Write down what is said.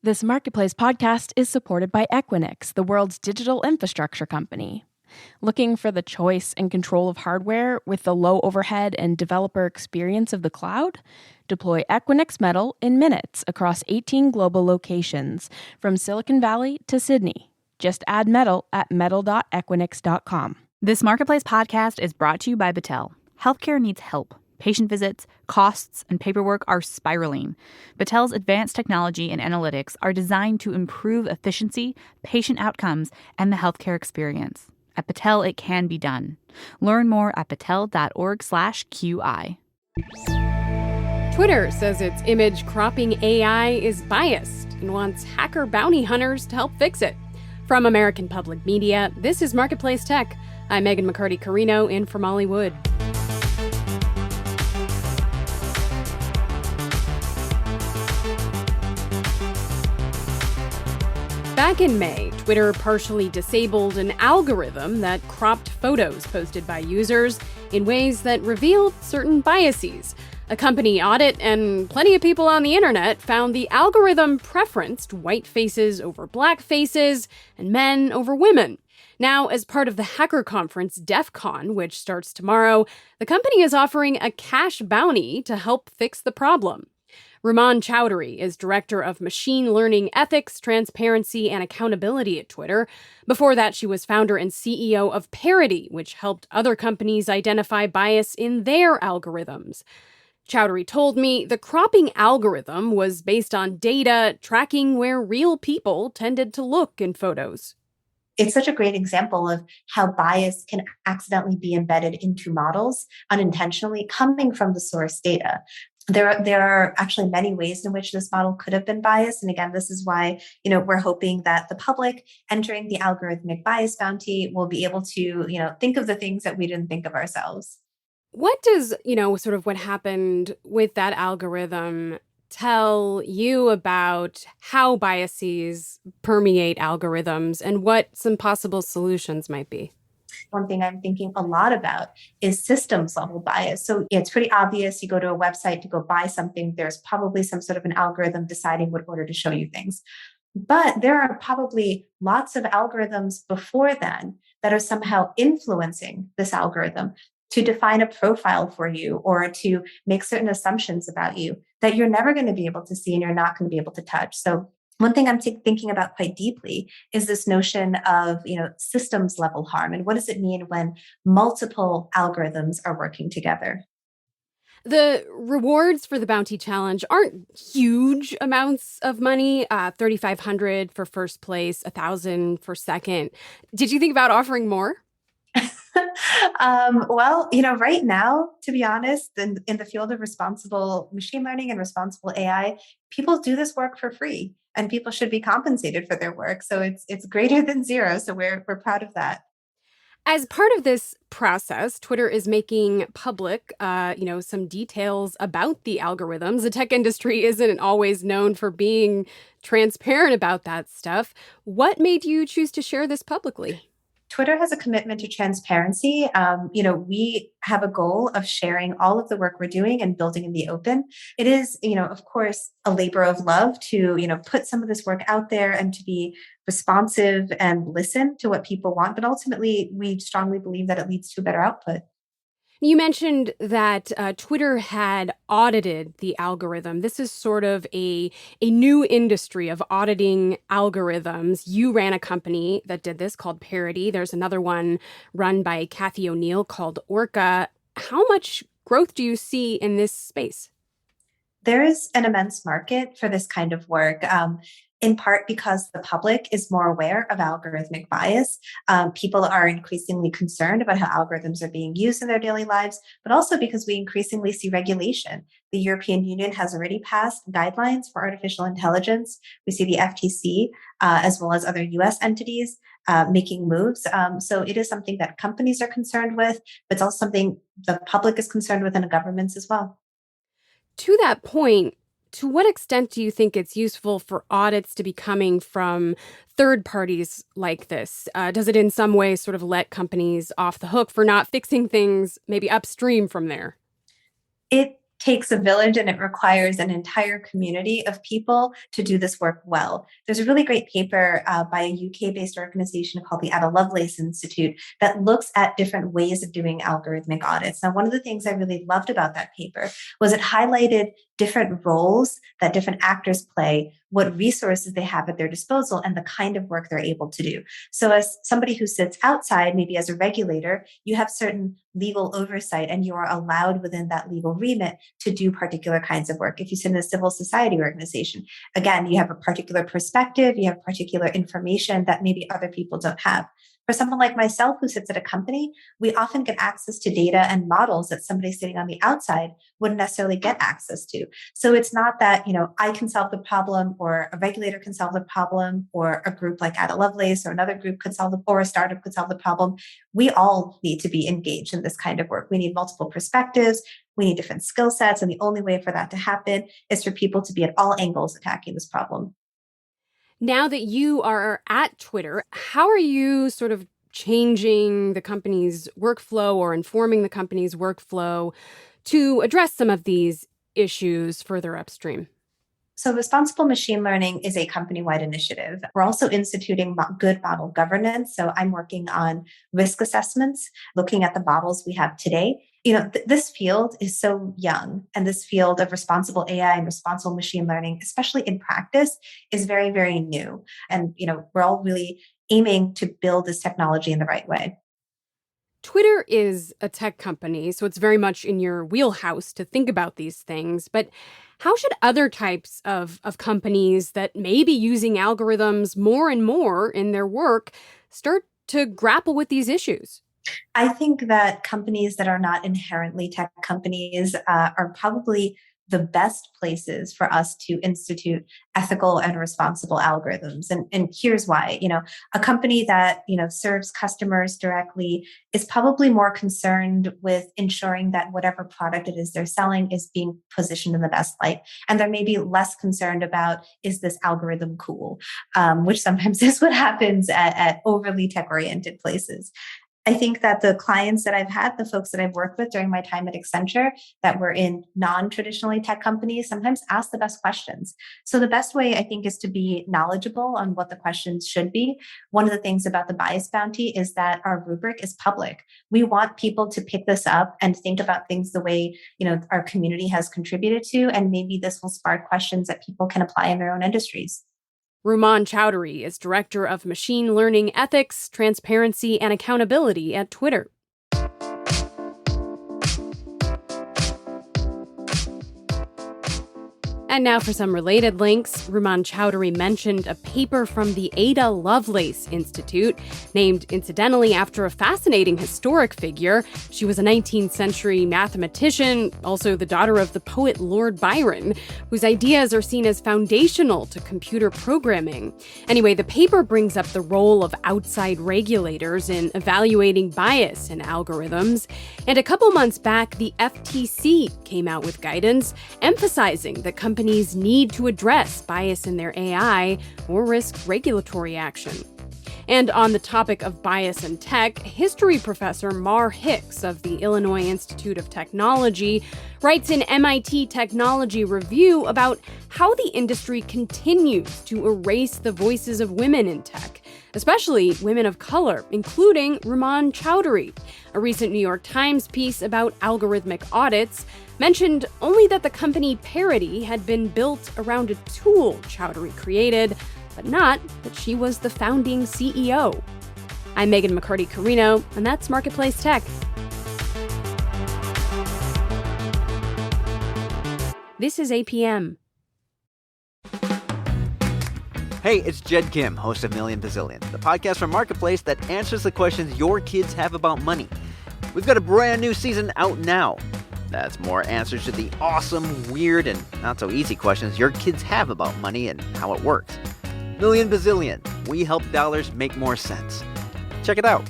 This Marketplace podcast is supported by Equinix, the world's digital infrastructure company. Looking for the choice and control of hardware with the low overhead and developer experience of the cloud? Deploy Equinix Metal in minutes across 18 global locations, from Silicon Valley to Sydney. Just add Metal at metal.equinix.com. This Marketplace podcast is brought to you by Battelle. Healthcare needs help. Patient visits, costs, and paperwork are spiraling. Battelle's advanced technology and analytics are designed to improve efficiency, patient outcomes, and the healthcare experience. At Battelle, it can be done. Learn more at battelle.org/QI. Twitter says its image cropping AI is biased and wants hacker bounty hunters to help fix it. From American Public Media, this is Marketplace Tech. I'm Megan McCarty-Carino in for Molly Wood. Back in May, Twitter partially disabled an algorithm that cropped photos posted by users in ways that revealed certain biases. A company audit and plenty of people on the internet found the algorithm preferenced white faces over black faces and men over women. Now, as part of the hacker conference DEF CON, which starts tomorrow, the company is offering a cash bounty to help fix the problem. Rumaan Chowdhury is Director of Machine Learning Ethics, Transparency, and Accountability at Twitter. Before that, she was founder and CEO of Parity, which helped other companies identify bias in their algorithms. Chowdhury told me the cropping algorithm was based on data tracking where real people tended to look in photos. It's such a great example of how bias can accidentally be embedded into models unintentionally coming from the source data. There are actually many ways in which this model could have been biased. And again, this is why, we're hoping that the public entering the algorithmic bias bounty will be able to, think of the things that we didn't think of ourselves. What does, sort of what happened with that algorithm tell you about how biases permeate algorithms and what some possible solutions might be? One thing I'm thinking a lot about is systems level bias. So it's pretty obvious. You go to a website to go buy something, there's probably some sort of an algorithm deciding what order to show you things. But there are probably lots of algorithms before then that are somehow influencing this algorithm to define a profile for you or to make certain assumptions about you that you're never going to be able to see and you're not going to be able to touch. So one thing I'm thinking about quite deeply is this notion of, systems level harm. And what does it mean when multiple algorithms are working together? The rewards for the Bounty Challenge aren't huge amounts of money, $3,500 for first place, $1,000 for second. Did you think about offering more? Well, right now, to be honest, in the field of responsible machine learning and responsible AI, people do this work for free and people should be compensated for their work. So it's greater than zero. So we're proud of that. As part of this process, Twitter is making public, some details about the algorithms. The tech industry isn't always known for being transparent about that stuff. What made you choose to share this publicly? Twitter has a commitment to transparency. We have a goal of sharing all of the work we're doing and building in the open. It is, of course, a labor of love to, put some of this work out there and to be responsive and listen to what people want. But ultimately, we strongly believe that it leads to a better output. You mentioned that Twitter had audited the algorithm. This is sort of a new industry of auditing algorithms. You ran a company that did this called Parity. There's another one run by Kathy O'Neill called Orca. How much growth do you see in this space? There is an immense market for this kind of work. In part because the public is more aware of algorithmic bias. People are increasingly concerned about how algorithms are being used in their daily lives, but also because we increasingly see regulation. The European Union has already passed guidelines for artificial intelligence. We see the FTC, as well as other US entities, making moves. So it is something that companies are concerned with, but it's also something the public is concerned with and governments as well. To that point, to what extent do you think it's useful for audits to be coming from third parties like this? Does it in some way sort of let companies off the hook for not fixing things maybe upstream from there? It takes a village and it requires an entire community of people to do this work well. There's a really great paper by a UK-based organization called the Ada Lovelace Institute that looks at different ways of doing algorithmic audits. Now, one of the things I really loved about that paper was it highlighted different roles that different actors play, what resources they have at their disposal, and the kind of work they're able to do. So as somebody who sits outside, maybe as a regulator, you have certain legal oversight and you are allowed within that legal remit to do particular kinds of work. If you sit in a civil society organization, again, you have a particular perspective, you have particular information that maybe other people don't have. For someone like myself who sits at a company, we often get access to data and models that somebody sitting on the outside wouldn't necessarily get access to. So it's not that, I can solve the problem or a regulator can solve the problem or a group like Ada Lovelace or another group could solve or a startup could solve the problem. We all need to be engaged in this kind of work. We need multiple perspectives. We need different skill sets. And the only way for that to happen is for people to be at all angles attacking this problem. Now that you are at Twitter, how are you sort of changing the company's workflow or informing the company's workflow to address some of these issues further upstream? So responsible machine learning is a company-wide initiative. We're also instituting good model governance. So I'm working on risk assessments, looking at the models we have today. This field is so young, and this field of responsible AI and responsible machine learning, especially in practice, is very, very new. And, we're all really aiming to build this technology in the right way. Twitter is a tech company, so it's very much in your wheelhouse to think about these things. But how should other types of companies that may be using algorithms more and more in their work start to grapple with these issues? I think that companies that are not inherently tech companies are probably the best places for us to institute ethical and responsible algorithms. And here's why. A company that, serves customers directly is probably more concerned with ensuring that whatever product it is they're selling is being positioned in the best light. And they're maybe less concerned about, is this algorithm cool? Which sometimes is what happens at overly tech-oriented places. I think that the clients that I've had, the folks that I've worked with during my time at Accenture that were in non-traditionally tech companies, sometimes ask the best questions. So the best way, I think, is to be knowledgeable on what the questions should be. One of the things about the bias bounty is that our rubric is public. We want people to pick this up and think about things the way, our community has contributed to, and maybe this will spark questions that people can apply in their own industries. Rumon Chowdhury is Director of Machine Learning Ethics, Transparency, and Accountability at Twitter. And now for some related links. Rumon Chowdhury mentioned a paper from the Ada Lovelace Institute, named incidentally after a fascinating historic figure. She was a 19th century mathematician, also the daughter of the poet Lord Byron, whose ideas are seen as foundational to computer programming. Anyway, the paper brings up the role of outside regulators in evaluating bias in algorithms. And a couple months back, the FTC came out with guidance emphasizing that companies need to address bias in their AI or risk regulatory action. And on the topic of bias in tech, history professor Mar Hicks of the Illinois Institute of Technology writes in MIT Technology Review about how the industry continues to erase the voices of women in tech, especially women of color, including Rumon Chowdhury. A recent New York Times piece about algorithmic audits mentioned only that the company Parity had been built around a tool Chowdhury created, but not that she was the founding CEO. I'm Megan McCarty-Carino, and that's Marketplace Tech. This is APM. Hey, it's Jed Kim, host of Million Bazillion, the podcast from Marketplace that answers the questions your kids have about money. We've got a brand new season out now. That's more answers to the awesome, weird, and not so easy questions your kids have about money and how it works. Million Bazillion. We help dollars make more sense. Check it out.